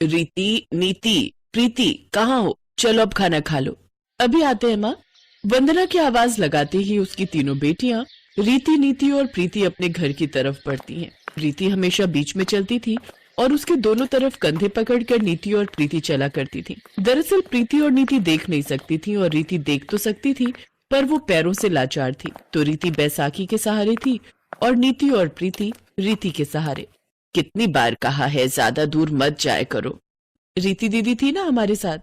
रीति, नीति, प्रीति कहाँ हो? चलो अब खाना खा लो। अभी आते हैं माँ। वंदना की आवाज लगाते ही उसकी तीनों बेटियां रीति, नीति और प्रीति अपने घर की तरफ बढ़ती हैं। रीति हमेशा बीच में चलती थी और उसके दोनों तरफ कंधे पकड़कर नीति और प्रीति चला करती थी। दरअसल प्रीति और नीति देख नहीं सकती थी और रीति देख तो सकती थी, पर वो पैरों से लाचार थी। तो रीति बैसाखी के सहारे थी और नीति और प्रीति रीति के सहारे। कितनी बार कहा है ज्यादा दूर मत जाया करो। रीति दीदी थी ना हमारे साथ।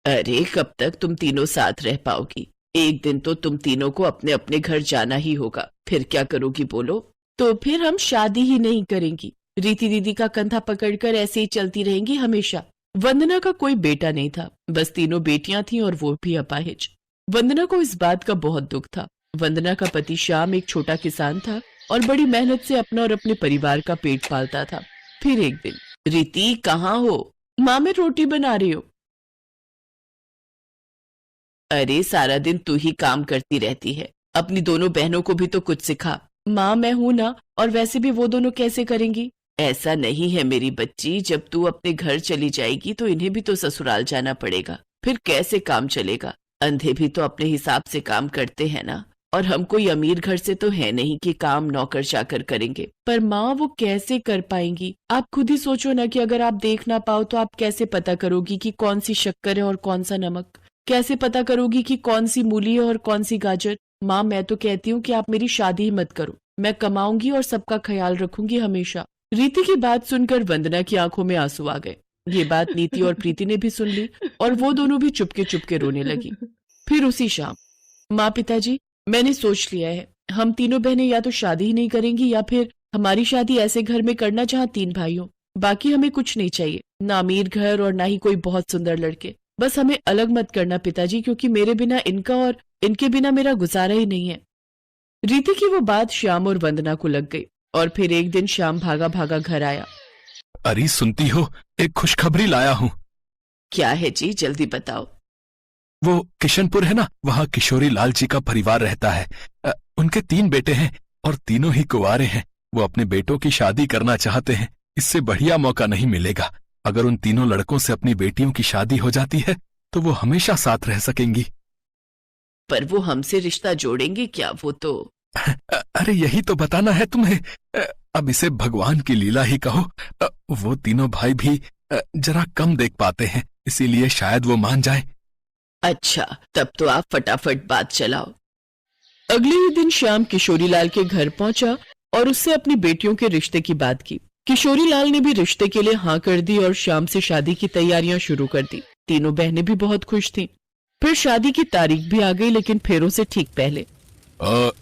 अरे कब तक तुम तीनों साथ रह पाओगी? एक दिन तो तुम तीनों को अपने अपने घर जाना ही होगा। फिर क्या करोगी बोलो? तो फिर हम शादी ही नहीं करेंगी। रीति दीदी का कंधा पकड़कर ऐसे ही चलती रहेंगी हमेशा। वंदना का कोई बेटा नहीं था, बस तीनों बेटियां थीं और वो भी अपाहिज। वंदना को इस बात का बहुत दुख था। वंदना का पति श्याम एक छोटा किसान था और बड़ी मेहनत से अपना और अपने परिवार का पेट पालता था। फिर एक दिन, रीति कहाँ हो? माँ मैं रोटी बना रही हूँ। अरे सारा दिन तू ही काम करती रहती है, अपनी दोनों बहनों को भी तो कुछ सिखा। माँ मैं हूं ना, और वैसे भी वो दोनों कैसे करेंगी? ऐसा नहीं है मेरी बच्ची, जब तू अपने घर चली जाएगी तो इन्हें भी तो ससुराल जाना पड़ेगा। फिर कैसे काम चलेगा? अंधे भी तो अपने हिसाब से काम करते हैं ना, और हम कोई अमीर घर से तो है नहीं कि काम नौकर चाकर करेंगे। पर माँ वो कैसे कर पाएंगी? आप खुद ही सोचो ना कि अगर आप देख ना पाओ तो आप कैसे पता करोगी कि कौन सी शक्कर है और कौन सा नमक? कैसे पता करोगी कि कौन सी मूली है और कौन सी गाजर? माँ मैं तो कहती हूँ कि आप मेरी शादी ही मत करो। मैं कमाऊंगी और सबका ख्याल रखूंगी हमेशा। रीति की बात सुनकर वंदना की आंखों में आंसू आ गए। ये बात नीति और प्रीति ने भी सुन ली और वो दोनों भी चुपके चुपके रोने लगी। फिर उसी शाम, माँ पिताजी मैंने सोच लिया है, हम तीनों बहनें या तो शादी ही नहीं करेंगी या फिर हमारी शादी ऐसे घर में करना जहाँ 3 भाई हो। बाकी हमें कुछ नहीं चाहिए, ना अमीर घर और ना ही कोई बहुत सुंदर लड़के। बस हमें अलग मत करना पिताजी, क्योंकि मेरे बिना इनका और इनके बिना मेरा गुजारा ही नहीं है। रीति की वो बात श्याम और वंदना को लग गई और फिर एक दिन श्याम भागा भागा घर आया। अरे सुनती हो, एक खुशखबरी लाया हूँ। क्या है जी, जल्दी बताओ। वो किशनपुर है ना, वहाँ किशोरी लाल जी का परिवार रहता है। उनके 3 बेटे हैं और तीनों ही कुंवारे हैं। वो अपने बेटों की शादी करना चाहते हैं। इससे बढ़िया मौका नहीं मिलेगा। अगर उन तीनों लड़कों से अपनी बेटियों की शादी हो जाती है तो वो हमेशा साथ रह सकेंगी। पर वो हमसे रिश्ता जोड़ेंगे क्या? वो तो अरे यही तो बताना है तुम्हें। अब इसे भगवान की लीला ही कहो। वो तीनों भाई भी जरा कम देख पाते हैं, इसीलिए शायद वो मान जाए। अच्छा, तब तो आप फटाफट बात चलाओ। अगले ही दिन श्याम किशोरी लाल के घर पहुंचा और उससे अपनी बेटियों के रिश्ते की बात की। किशोरी लाल ने भी रिश्ते के लिए हाँ कर दी और श्याम से शादी की तैयारियां शुरू कर दी। तीनों बहनें भी बहुत खुश थीं। फिर शादी की तारीख भी आ गई, लेकिन फेरों से ठीक पहले।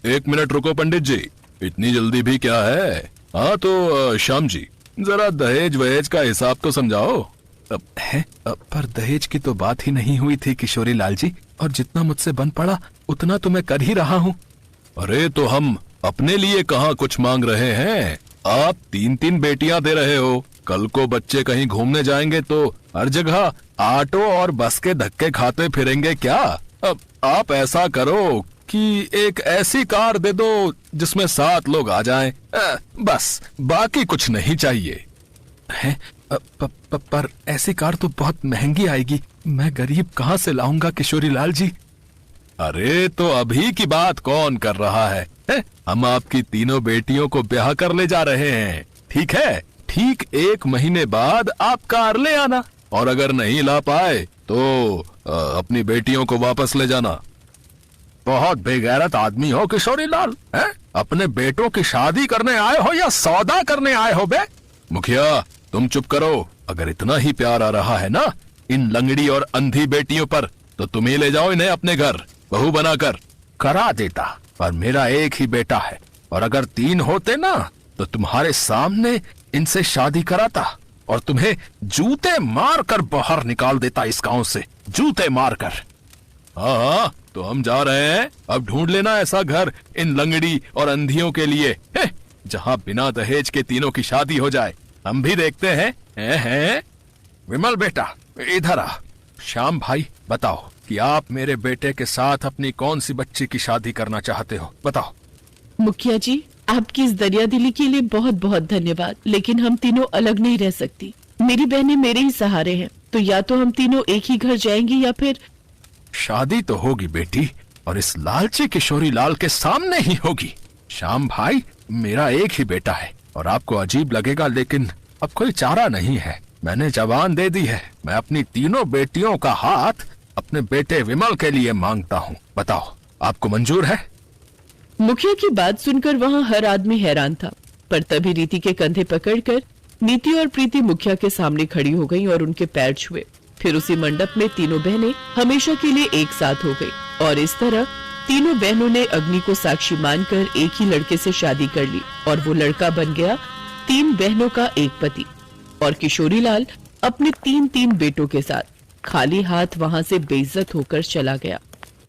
1 मिनट रुको पंडित जी, इतनी जल्दी भी क्या है? हाँ तो श्याम जी, जरा दहेज वहेज का हिसाब तो समझाओ। पर दहेज की तो बात ही नहीं हुई थी किशोरी लाल जी, और जितना मुझसे बन पड़ा उतना तो मैं कर ही रहा हूँ। अरे तो हम अपने लिए कहाँ कुछ मांग रहे हैं, आप 3-3 बेटियां दे रहे हो। कल को बच्चे कहीं घूमने जाएंगे तो हर जगह ऑटो और बस के धक्के खाते फिरेंगे क्या? अब आप ऐसा करो कि एक ऐसी कार दे दो जिसमें 7 लोग आ जाएं। बस, बाकी कुछ नहीं चाहिए। है? पर ऐसी कार तो बहुत महंगी आएगी, मैं गरीब कहाँ से लाऊंगा किशोरी लाल जी? अरे तो अभी की बात कौन कर रहा है? हम आपकी तीनों बेटियों को ब्याह कर ले जा रहे हैं, ठीक है? ठीक 1 महीने बाद आप कार ले आना, और अगर नहीं ला पाए तो अपनी बेटियों को वापस ले जाना। बहुत बेगैरत आदमी हो किशोरी लाल, है? अपने बेटों की शादी करने आए हो या सौदा करने आए हो बे? मुखिया तुम चुप करो। अगर इतना ही प्यार आ रहा है ना इन लंगड़ी और अंधी बेटियों पर, तो तुम ही ले जाओ इन्हें अपने घर बहू बनाकर। करा देता, पर मेरा एक ही बेटा है, और अगर 3 होते ना तो तुम्हारे सामने इनसे शादी कराता और तुम्हें जूते मार कर बाहर निकाल देता इस गांव से, जूते मार कर। हाँ, तो हम जा रहे हैं। अब ढूंढ लेना ऐसा घर इन लंगड़ी और अंधियों के लिए, जहाँ बिना दहेज के तीनों की शादी हो जाए। हम भी देखते हैं। विमल बेटा इधर आ। श्याम भाई बताओ कि आप मेरे बेटे के साथ अपनी कौन सी बच्ची की शादी करना चाहते हो, बताओ। मुखिया जी, आपकी इस दरिया दिली के लिए बहुत बहुत धन्यवाद, लेकिन हम तीनों अलग नहीं रह सकती। मेरी बहनें मेरे ही सहारे हैं, तो या तो हम तीनों एक ही घर जाएंगी या फिर। शादी तो होगी बेटी, और इस लालची किशोरी लाल के सामने ही होगी। श्याम भाई, मेरा एक ही बेटा है और आपको अजीब लगेगा, लेकिन अब कोई चारा नहीं है। मैंने जबान दे दी है, मैं अपनी तीनों बेटियों का हाथ अपने बेटे विमल के लिए मांगता हूँ। बताओ, आपको मंजूर है? मुखिया की बात सुनकर वहाँ हर आदमी हैरान था, पर तभी रीति के कंधे पकड़कर नीति और प्रीति मुखिया के सामने खड़ी हो गईं और उनके पैर छुए। फिर उसी मंडप में तीनों बहनें हमेशा के लिए एक साथ हो गई और इस तरह तीनों बहनों ने अग्नि को साक्षी मानकर एक ही लड़के से शादी कर ली और वो लड़का बन गया 3 बहनों का एक पति। और किशोरीलाल अपने 3 बेटों के साथ खाली हाथ वहाँ से बेइज्जत होकर चला गया।